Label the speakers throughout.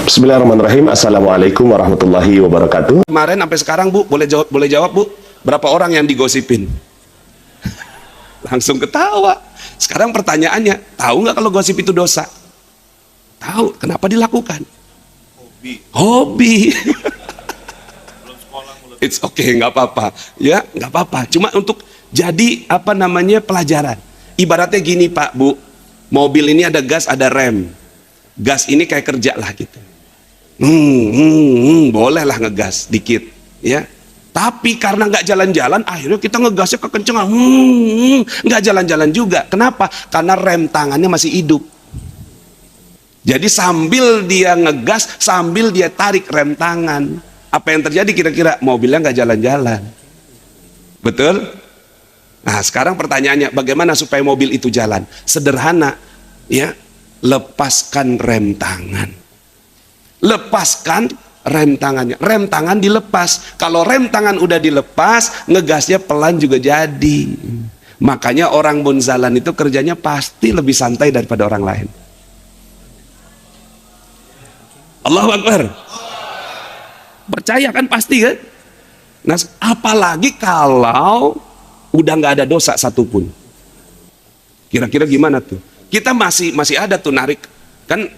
Speaker 1: Bismillahirrahmanirrahim. Assalamualaikum warahmatullahi wabarakatuh.
Speaker 2: Kemarin sampai sekarang Bu, boleh jawab Bu, berapa orang yang digosipin? Langsung ketawa. Sekarang pertanyaannya, tahu nggak kalau gosip itu dosa? Tahu, kenapa dilakukan? Hobi. It's okay, nggak apa-apa. Ya, nggak apa-apa. Cuma untuk jadi pelajaran. Ibaratnya gini Pak, Bu, mobil ini ada gas, ada rem. Gas ini kayak kerja lah gitu. Bolehlah ngegas dikit, ya. Tapi karena nggak jalan-jalan, akhirnya kita ngegasnya kekencengan. Nggak jalan-jalan juga. Kenapa? Karena rem tangannya masih hidup. Jadi sambil dia ngegas, sambil dia tarik rem tangan, apa yang terjadi kira-kira? Mobilnya nggak jalan-jalan. Betul? Nah, sekarang pertanyaannya, bagaimana supaya mobil itu jalan? Sederhana, ya. Lepaskan rem tangan. Lepaskan rem tangannya. Rem tangan dilepas. Kalau rem tangan udah dilepas, ngegasnya pelan juga jadi. Makanya orang bunzalan itu kerjanya pasti lebih santai daripada orang lain. Allahu Akbar. Percaya kan pasti kan? Nah, apalagi kalau udah nggak ada dosa satupun. Kira-kira gimana tuh? Kita masih ada tuh narik kan,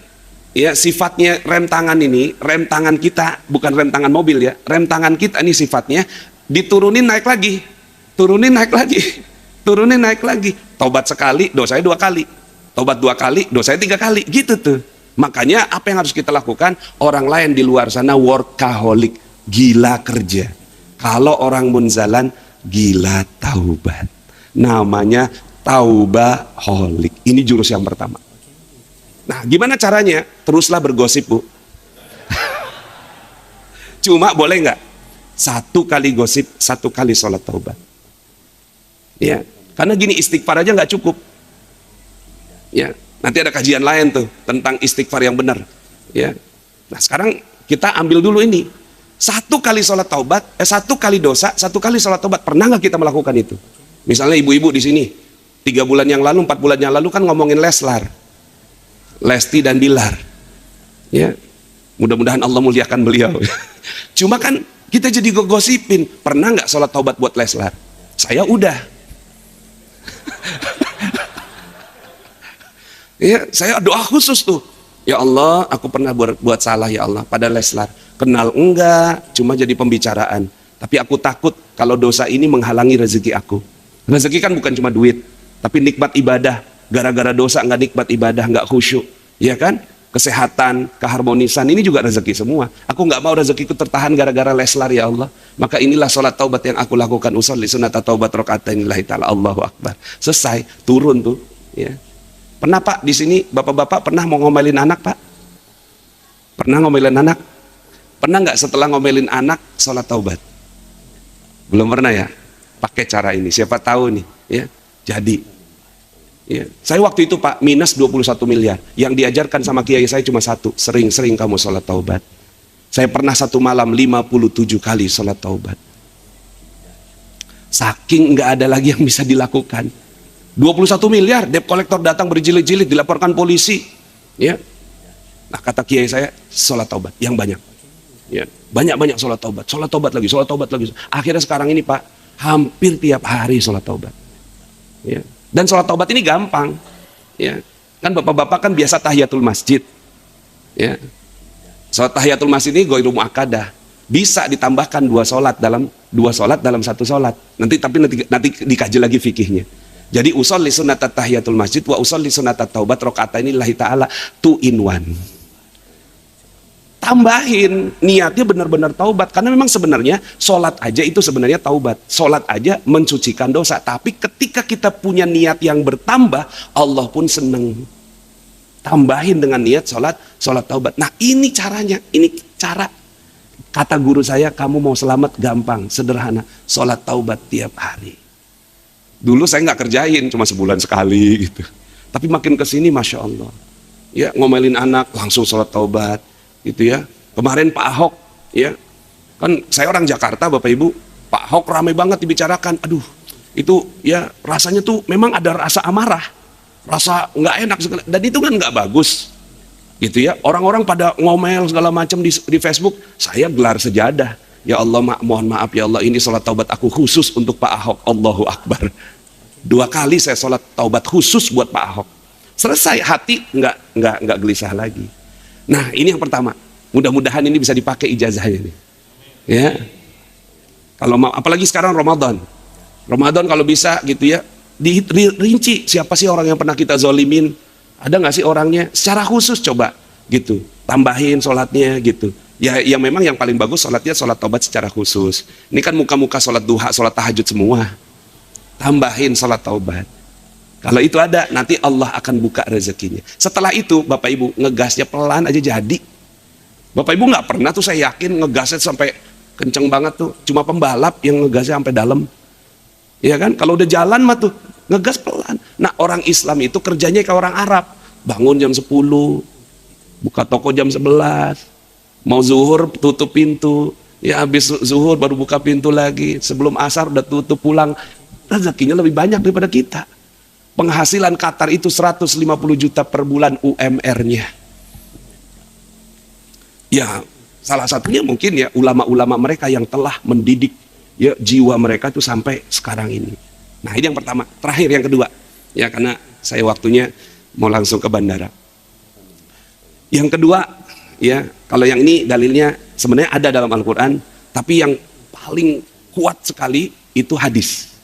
Speaker 2: ya. Sifatnya rem tangan ini, rem tangan kita bukan rem tangan mobil ya, rem tangan kita ini sifatnya diturunin naik lagi, turunin naik lagi, turunin naik lagi. Tobat sekali dosanya 2 kali, tobat 2 kali dosanya 3 kali, gitu tuh. Makanya apa yang harus kita lakukan? Orang lain di luar sana workaholic, gila kerja. Kalau orang munzalan gila taubat, namanya taubaholic. Ini jurus yang pertama. Nah, gimana caranya? Teruslah bergosip, Bu. Cuma boleh nggak? 1 kali gosip, 1 kali sholat taubat. Ya, karena gini, istighfar aja nggak cukup. Ya, nanti ada kajian lain tuh tentang istighfar yang benar. Ya, nah sekarang kita ambil dulu ini. 1 kali sholat taubat, 1 kali dosa, 1 kali sholat taubat. Pernah nggak kita melakukan itu? Misalnya ibu-ibu di sini. 3 bulan yang lalu, 4 bulan yang lalu kan ngomongin Leslar, Lesti dan Bilar, ya. Mudah-mudahan Allah muliakan beliau. Cuma kan kita jadi gosipin. Pernah nggak sholat taubat buat Leslar? Saya udah. Ya, saya doa khusus tuh. Ya Allah, aku pernah buat salah ya Allah pada Leslar. Kenal enggak, cuma jadi pembicaraan. Tapi aku takut kalau dosa ini menghalangi rezeki aku. Rezeki kan bukan cuma duit, tapi nikmat ibadah. Gara-gara dosa nggak nikmat ibadah, nggak khusyuk, ya kan? Kesehatan, keharmonisan, ini juga rezeki semua. Aku nggak mau rezekiku tertahan gara-gara Leslar ya Allah. Maka inilah sholat taubat yang aku lakukan. Usolli sunata taubat rokaatain lillahi ta'ala. Allahu Akbar. Selesai, turun tuh. Ya. Pernah Pak di sini, bapak-bapak pernah mau ngomelin anak Pak? Pernah ngomelin anak? Pernah nggak setelah ngomelin anak sholat taubat? Belum pernah ya? Pakai cara ini, siapa tahu nih, ya. Jadi. Ya. Saya waktu itu Pak minus 21 miliar. Yang diajarkan sama kiai saya cuma 1, sering-sering kamu sholat taubat. Saya pernah 1 malam 57 kali sholat taubat. Saking nggak ada lagi yang bisa dilakukan. 21 miliar, debt collector datang berjilid-jilid, dilaporkan polisi. Ya. Nah kata kiai saya, sholat taubat yang banyak. Ya. Banyak-banyak sholat taubat lagi, sholat taubat lagi. Akhirnya sekarang ini Pak, hampir tiap hari sholat taubat. Ya. Dan sholat taubat ini gampang, ya. Kan bapak-bapak kan biasa tahiyatul masjid, ya. Sholat tahiyatul masjid ini ghairu muakkadah, bisa ditambahkan 2 sholat dalam 1 sholat. Nanti dikaji lagi fikihnya. Jadi usolli sunnatat tahiyatul masjid wa usolli sunnatat taubat rakaataini lillahi ta'ala, 2 in 1. Tambahin niatnya benar-benar taubat, karena memang sebenarnya sholat aja itu sebenarnya taubat, sholat aja mensucikan dosa. Tapi ketika kita punya niat yang bertambah, Allah pun seneng. Tambahin dengan niat sholat taubat. Nah ini caranya, ini cara. Kata guru saya, kamu mau selamat gampang, sederhana, sholat taubat tiap hari. Dulu saya nggak kerjain, cuma sebulan sekali gitu. Tapi makin kesini masya Allah, ya ngomelin anak langsung sholat taubat. Gitu ya. Kemarin Pak Ahok, ya kan saya orang Jakarta Bapak Ibu, Pak Ahok ramai banget dibicarakan. Aduh, itu ya rasanya tuh memang ada rasa amarah, rasa nggak enak, dan itu kan nggak bagus. Gitu ya. Orang-orang pada ngomel segala macam di Facebook, saya gelar sejadah. Ya Allah, mohon maaf ya Allah, ini sholat taubat aku khusus untuk Pak Ahok. Allahu Akbar. 2 kali saya sholat taubat khusus buat Pak Ahok. Selesai, hati nggak gelisah lagi. Nah, ini yang pertama. Mudah-mudahan ini bisa dipakai ijazahnya nih. Ya. Kalau mau, apalagi sekarang Ramadan. Ramadan kalau bisa gitu ya, dirinci siapa sih orang yang pernah kita zolimin, ada nggak sih orangnya, secara khusus coba gitu, tambahin sholatnya gitu. Ya, yang memang yang paling bagus sholatnya sholat taubat secara khusus. Ini kan muka-muka sholat duha, sholat tahajud semua. Tambahin sholat taubat. Kalau itu ada, nanti Allah akan buka rezekinya. Setelah itu, Bapak Ibu, ngegasnya pelan aja jadi. Bapak Ibu nggak pernah tuh, saya yakin ngegasnya sampai kenceng banget tuh. Cuma pembalap yang ngegasnya sampai dalam. Ya kan? Kalau udah jalan mah tuh, ngegas pelan. Nah, orang Islam itu kerjanya kayak orang Arab. Bangun jam 10, buka toko jam 11, mau zuhur tutup pintu, ya habis zuhur baru buka pintu lagi, sebelum asar udah tutup pulang. Rezekinya lebih banyak daripada kita. Penghasilan Qatar itu 150 juta per bulan UMR-nya. Ya, salah satunya mungkin ya ulama-ulama mereka yang telah mendidik ya jiwa mereka itu sampai sekarang ini. Nah, ini yang pertama. Terakhir yang kedua, ya karena saya waktunya mau langsung ke bandara. Yang kedua, ya kalau yang ini dalilnya sebenarnya ada dalam Al-Quran, tapi yang paling kuat sekali itu hadis.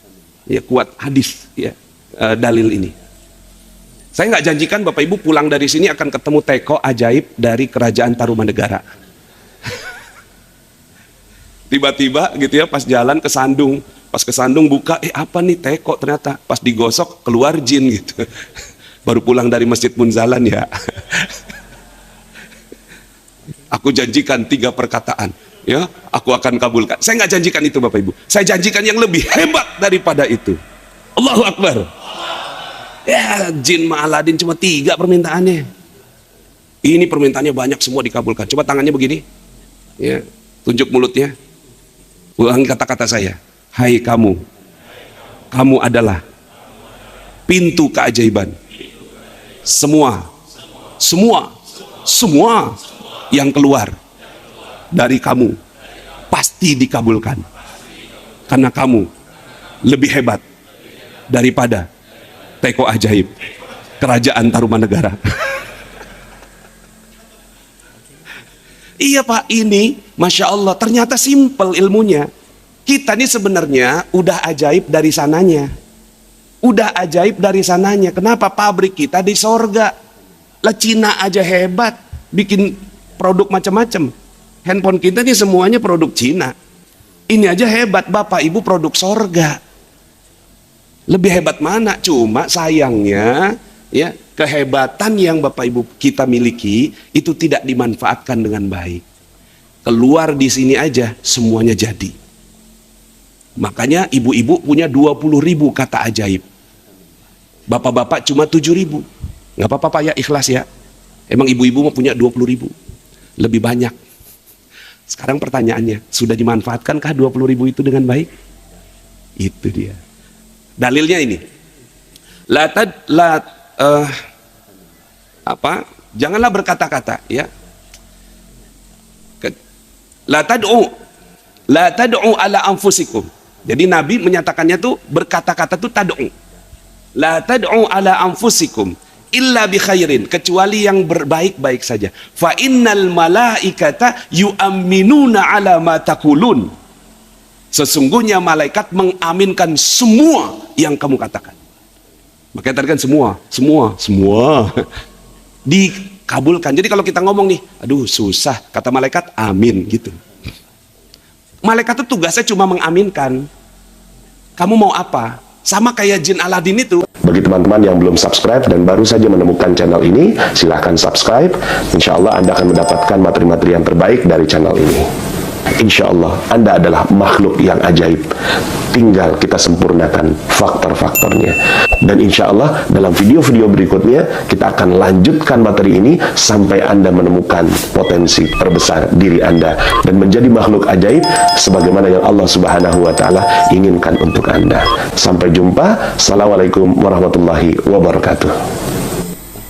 Speaker 2: Ya, kuat hadis ya, dalil ini. Saya nggak janjikan Bapak Ibu pulang dari sini akan ketemu teko ajaib dari Kerajaan Tarumanegara. Tiba-tiba gitu ya, pas jalan ke Sandung, pas ke Sandung buka, apa nih teko, ternyata pas digosok keluar jin gitu. Baru pulang dari Masjid Munzalan ya. Aku janjikan 3 perkataan, ya aku akan kabulkan. Saya nggak janjikan itu Bapak Ibu, saya janjikan yang lebih hebat daripada itu. Allahu Akbar. Ya, jin ma Aladin cuma 3 permintaannya. Ini permintaannya banyak, semua dikabulkan. Coba tangannya begini, ya, tunjuk mulutnya, ulangi kata-kata saya. Hai kamu, kamu adalah pintu keajaiban. Semua yang keluar dari kamu pasti dikabulkan, karena kamu lebih hebat daripada teko ajaib Kerajaan Tarumanegara. Iya Pak, ini Masya Allah ternyata simpel ilmunya. Kita ini sebenarnya udah ajaib dari sananya. Udah ajaib dari sananya. Kenapa? Pabrik kita di sorga. Lah Cina aja hebat, bikin produk macam-macam. Handphone kita ini semuanya produk Cina. Ini aja hebat, Bapak Ibu produk sorga. Lebih hebat mana? Cuma sayangnya ya, kehebatan yang Bapak Ibu kita miliki itu tidak dimanfaatkan dengan baik. Keluar di sini aja semuanya jadi. Makanya ibu-ibu punya 20.000 kata ajaib. Bapak-bapak cuma 7.000. Nggak apa-apa Pak ya, ikhlas ya. Emang ibu-ibu mau punya 20.000. Lebih banyak. Sekarang pertanyaannya, sudah dimanfaatkankah 20.000 itu dengan baik? Itu dia. Dalilnya ini. Janganlah berkata-kata ya. La tad'u ala anfusikum. Jadi Nabi menyatakannya tuh berkata-kata tuh tad'u. La tad'u ala anfusikum illa bi khairin, kecuali yang berbaik-baik saja. Fa innal malaikata yu'minuna ala ma taqulun. Sesungguhnya malaikat mengaminkan semua yang kamu katakan. Makanya tadi kan semua dikabulkan. Jadi kalau kita ngomong nih, aduh susah, kata malaikat amin gitu. Malaikat itu tugasnya cuma mengaminkan. Kamu mau apa? Sama kayak jin Aladin itu.
Speaker 1: Bagi teman-teman yang belum subscribe dan baru saja menemukan channel ini, silahkan subscribe. Insya Allah Anda akan mendapatkan materi-materi yang terbaik dari channel ini. Insya Allah Anda adalah makhluk yang ajaib. Tinggal kita sempurnakan faktor-faktornya. Dan insya Allah dalam video-video berikutnya kita akan lanjutkan materi ini sampai Anda menemukan potensi terbesar diri Anda dan menjadi makhluk ajaib sebagaimana yang Allah Subhanahu wa Ta'ala inginkan untuk Anda. Sampai jumpa. Assalamualaikum warahmatullahi wabarakatuh.